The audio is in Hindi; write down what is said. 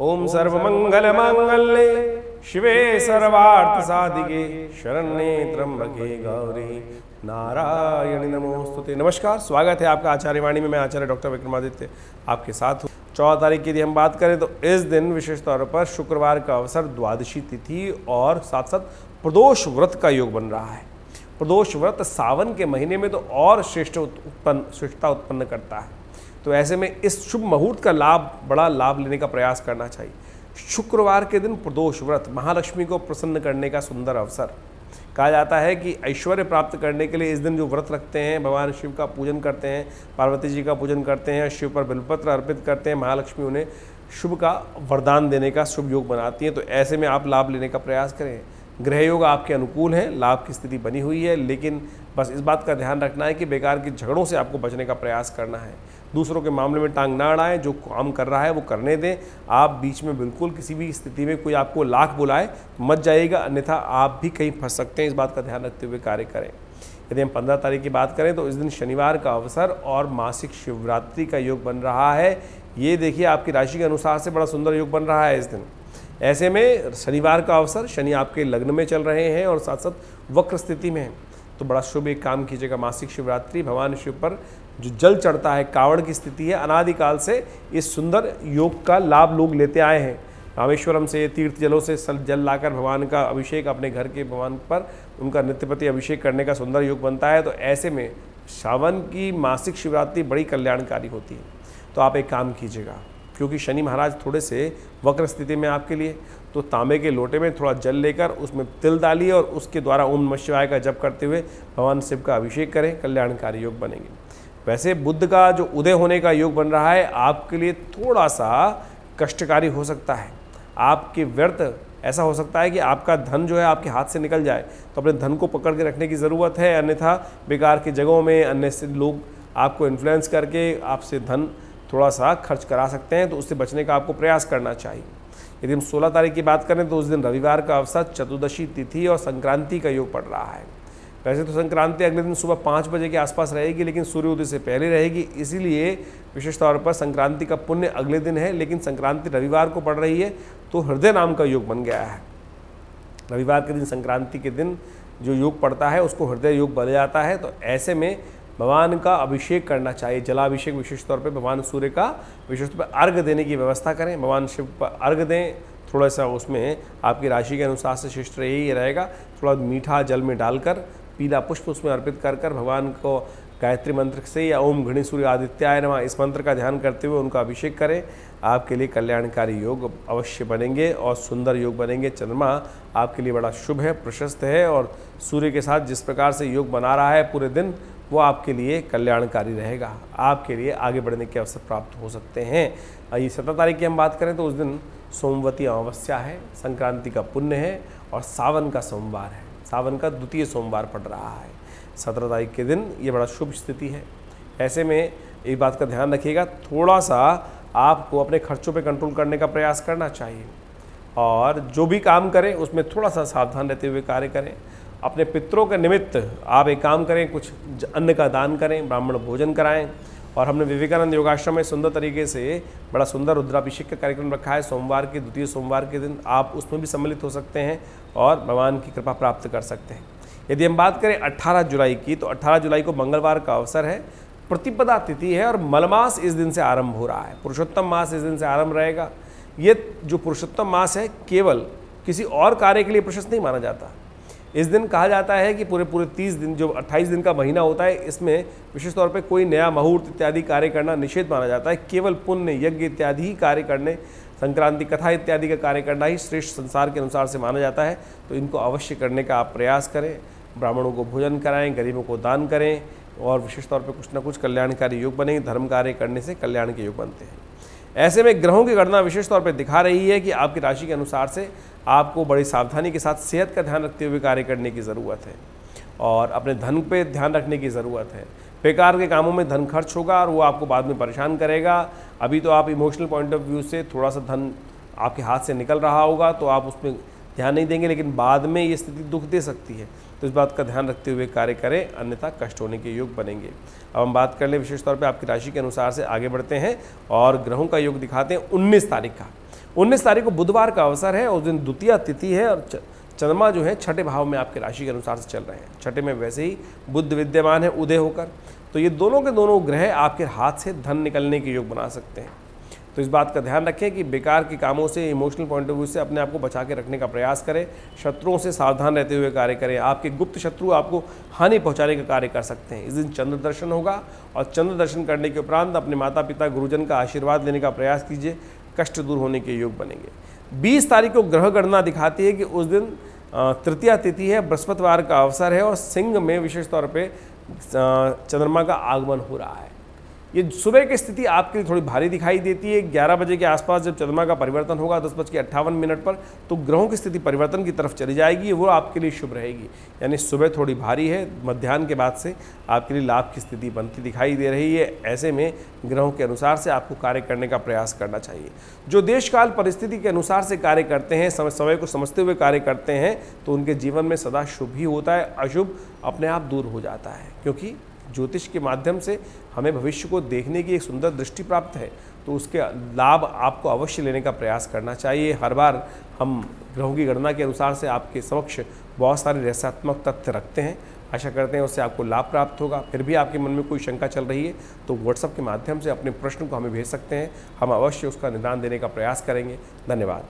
ओम सर्वमंगल मांगल्ये शिवे सर्वार्थ साधिके शरण्ये त्र्यंबके गौरी नारायणी नमोस्तुते। नमस्कार, स्वागत है आपका आचार्य वाणी में। मैं आचार्य डॉक्टर विक्रमादित्य आपके साथ हूँ। 14 तारीख की यदि हम बात करें तो इस दिन विशेष तौर पर शुक्रवार का अवसर, द्वादशी तिथि और साथ साथ प्रदोष व्रत का योग बन रहा है। प्रदोष व्रत सावन के महीने में तो और श्रेष्ठता उत्पन्न करता है। तो ऐसे में इस शुभ मुहूर्त का बड़ा लाभ लेने का प्रयास करना चाहिए। शुक्रवार के दिन प्रदोष व्रत, महालक्ष्मी को प्रसन्न करने का सुंदर अवसर। कहा जाता है कि ऐश्वर्य प्राप्त करने के लिए इस दिन जो व्रत रखते हैं, भगवान शिव का पूजन करते हैं, पार्वती जी का पूजन करते हैं, शिव पर बिल्वपत्र अर्पित करते हैं, महालक्ष्मी उन्हें शुभ का वरदान देने का शुभ योग बनाती हैं। तो ऐसे में आप लाभ लेने का प्रयास करें। ग्रह योग आपके अनुकूल है, लाभ की स्थिति बनी हुई है, लेकिन बस इस बात का ध्यान रखना है कि बेकार के झगड़ों से आपको बचने का प्रयास करना है। दूसरों के मामले में टांग ना अड़ाएं, जो काम कर रहा है वो करने दें। आप बीच में बिल्कुल किसी भी स्थिति में कोई आपको लाख बुलाए मत जाइएगा, अन्यथा आप भी कहीं फंस सकते हैं। इस बात का ध्यान रखते हुए कार्य करें। यदि हम 15 तारीख की बात करें तो इस दिन शनिवार का अवसर और मासिक शिवरात्रि का योग बन रहा है। ये देखिए, आपकी राशि के अनुसार से बड़ा सुंदर योग बन रहा है इस दिन। ऐसे में शनिवार का अवसर, शनि आपके लग्न में चल रहे हैं और साथ साथ वक्र स्थिति में है, तो बड़ा शुभ एक काम कीजिएगा। मासिक शिवरात्रि, भगवान शिव पर जो जल चढ़ता है, कावड़ की स्थिति है, अनादिकाल से इस सुंदर योग का लाभ लोग लेते आए हैं। रामेश्वरम से तीर्थ जलों से जल लाकर भगवान का अभिषेक अपने घर के भगवान पर उनका नित्यपति अभिषेक करने का सुंदर योग बनता है। तो ऐसे में श्रावण की मासिक शिवरात्रि बड़ी कल्याणकारी होती है। तो आप एक काम कीजिएगा, क्योंकि शनि महाराज थोड़े से वक्र स्थिति में आपके लिए, तो तांबे के लोटे में थोड़ा जल लेकर उसमें तिल डालिए और उसके द्वारा ओम नमः शिवाय का जप करते हुए भगवान शिव का अभिषेक करें। कल्याणकारी योग बनेंगे। वैसे बुध का जो उदय होने का योग बन रहा है आपके लिए थोड़ा सा कष्टकारी हो सकता है। आपके व्यर्थ ऐसा हो सकता है कि आपका धन जो है आपके हाथ से निकल जाए, तो अपने धन को पकड़ के रखने की ज़रूरत है, अन्यथा बेकार की जगहों में अन्य से लोग आपको इन्फ्लुएंस करके आपसे धन थोड़ा सा खर्च करा सकते हैं। तो उससे बचने का आपको प्रयास करना चाहिए। यदि हम 16 तारीख की बात करें तो उस दिन रविवार का अवसर, चतुर्दशी तिथि और संक्रांति का योग पड़ रहा है। वैसे तो संक्रांति अगले दिन सुबह 5 बजे के आसपास रहेगी, लेकिन सूर्योदय से पहले रहेगी, इसीलिए विशेष तौर पर संक्रांति का पुण्य अगले दिन है। लेकिन संक्रांति रविवार को पड़ रही है, तो हृदय नाम का योग बन गया है। रविवार के दिन, संक्रांति के दिन जो योग पड़ता है उसको हृदय योग बन जाता है। तो ऐसे में भगवान का अभिषेक करना चाहिए, जलाभिषेक। विशेष तौर पे भगवान सूर्य का विशेष तौर पर अर्घ देने की व्यवस्था करें। भगवान शिव पर अर्घ दें, थोड़ा सा उसमें आपकी राशि के अनुसार से शिष्ट यही रहेगा। थोड़ा मीठा जल में डालकर पीला पुष्प उसमें अर्पित कर भगवान को गायत्री मंत्र से या ओम घृणी सूर्य आदित्याय नमः इस मंत्र का ध्यान करते हुए उनका अभिषेक करें। आपके लिए कल्याणकारी योग अवश्य बनेंगे और सुंदर योग बनेंगे। चंद्रमा आपके लिए बड़ा शुभ है, प्रशस्त है, और सूर्य के साथ जिस प्रकार से योग बना रहा है पूरे दिन, वो आपके लिए कल्याणकारी रहेगा। आपके लिए आगे बढ़ने के अवसर प्राप्त हो सकते हैं। ये 17 तारीख की हम बात करें तो उस दिन सोमवती अमावस्या है, संक्रांति का पुण्य है और सावन का सोमवार है। सावन का द्वितीय सोमवार पड़ रहा है 17 तारीख के दिन। ये बड़ा शुभ स्थिति है। ऐसे में एक बात का ध्यान रखिएगा, थोड़ा सा आपको अपने खर्चों पे कंट्रोल करने का प्रयास करना चाहिए, और जो भी काम करें उसमें थोड़ा सा सावधान रहते हुए कार्य करें। अपने पितरों के निमित्त आप एक काम करें, कुछ अन्न का दान करें, ब्राह्मण भोजन कराएं। और हमने विवेकानंद योगाश्रम में सुंदर तरीके से बड़ा सुंदर रुद्राभिषेक का कार्यक्रम रखा है सोमवार के द्वितीय सोमवार के दिन। आप उसमें भी सम्मिलित हो सकते हैं और भगवान की कृपा प्राप्त कर सकते हैं। यदि हम बात करें 18 जुलाई की, तो 18 जुलाई को मंगलवार का अवसर है, प्रतिपदा तिथि है और मलमास इस दिन से आरंभ हो रहा है। पुरुषोत्तम मास इस दिन से आरंभ रहेगा। ये जो पुरुषोत्तम मास है केवल किसी और कार्य के लिए प्रशस्त नहीं माना जाता। इस दिन कहा जाता है कि पूरे 30 दिन, जो 28 दिन का महीना होता है, इसमें विशेष तौर पे कोई नया मुहूर्त इत्यादि कार्य करना निषेध माना जाता है। केवल पुण्य, यज्ञ इत्यादि ही कार्य करने, संक्रांति कथा इत्यादि का कार्य करना ही श्रेष्ठ संसार के अनुसार से माना जाता है। तो इनको अवश्य करने का आप प्रयास करें। ब्राह्मणों को भोजन कराएं, गरीबों को दान करें, और विशेष तौर पर कुछ ना कुछ कल्याणकारी योग बनेंगे। धर्म कार्य करने से कल्याण के योग बनते हैं। ऐसे में ग्रहों की गणना विशेष तौर पर दिखा रही है कि आपकी राशि के अनुसार से आपको बड़ी सावधानी के साथ सेहत का ध्यान रखते हुए कार्य करने की ज़रूरत है, और अपने धन पे ध्यान रखने की ज़रूरत है। बेकार के कामों में धन खर्च होगा और वो आपको बाद में परेशान करेगा। अभी तो आप इमोशनल पॉइंट ऑफ व्यू से थोड़ा सा धन आपके हाथ से निकल रहा होगा, तो आप उसमें ध्यान नहीं देंगे, लेकिन बाद में ये स्थिति दुख दे सकती है। तो इस बात का ध्यान रखते हुए कार्य करें, अन्यथा कष्ट होने के योग बनेंगे। अब हम बात कर लें विशेष तौर पे आपकी राशि के अनुसार से आगे बढ़ते हैं और ग्रहों का योग दिखाते हैं 19 तारीख का। 19 तारीख को बुधवार का अवसर है, उस दिन द्वितीया तिथि है और चंद्रमा जो है छठे भाव में आपके राशि के अनुसार से चल रहे हैं। छठे में वैसे ही बुध विद्यमान है उदय होकर, तो ये दोनों के दोनों ग्रह आपके हाथ से धन निकलने के योग बना सकते हैं। तो इस बात का ध्यान रखें कि बेकार के कामों से, इमोशनल पॉइंट ऑफ व्यू से अपने आप को बचा के रखने का प्रयास करें। शत्रुओं से सावधान रहते हुए कार्य करें। आपके गुप्त शत्रु आपको हानि पहुंचाने का कार्य कर सकते हैं। इस दिन चंद्र दर्शन होगा और चंद्र दर्शन करने के उपरांत अपने माता पिता गुरुजन का आशीर्वाद लेने का प्रयास कीजिए, कष्ट दूर होने के योग बनेंगे। 20 तारीख को ग्रह गणना दिखाती है कि उस दिन तृतीया तिथि है, बृहस्पतिवार का अवसर है और सिंह में विशेष तौर पे चंद्रमा का आगमन हो रहा है। ये सुबह की स्थिति आपके लिए थोड़ी भारी दिखाई देती है। 11 बजे के आसपास जब चंद्रमा का परिवर्तन होगा 10:58 पर, तो ग्रहों की स्थिति परिवर्तन की तरफ चली जाएगी, वो आपके लिए शुभ रहेगी। यानी सुबह थोड़ी भारी है, मध्याह्न के बाद से आपके लिए लाभ की स्थिति बनती दिखाई दे रही है। ऐसे में ग्रहों के अनुसार से आपको कार्य करने का प्रयास करना चाहिए। जो देशकाल परिस्थिति के अनुसार से कार्य करते हैं, समय को समझते हुए कार्य करते हैं, तो उनके जीवन में सदा शुभ ही होता है, अशुभ अपने आप दूर हो जाता है। क्योंकि ज्योतिष के माध्यम से हमें भविष्य को देखने की एक सुंदर दृष्टि प्राप्त है, तो उसके लाभ आपको अवश्य लेने का प्रयास करना चाहिए। हर बार हम ग्रहों की गणना के अनुसार से आपके समक्ष बहुत सारे रहस्यात्मक तथ्य रखते हैं। आशा करते हैं उससे आपको लाभ प्राप्त होगा। फिर भी आपके मन में कोई शंका चल रही है तो व्हाट्सएप के माध्यम से अपने प्रश्न को हमें भेज सकते हैं, हम अवश्य उसका निदान देने का प्रयास करेंगे। धन्यवाद।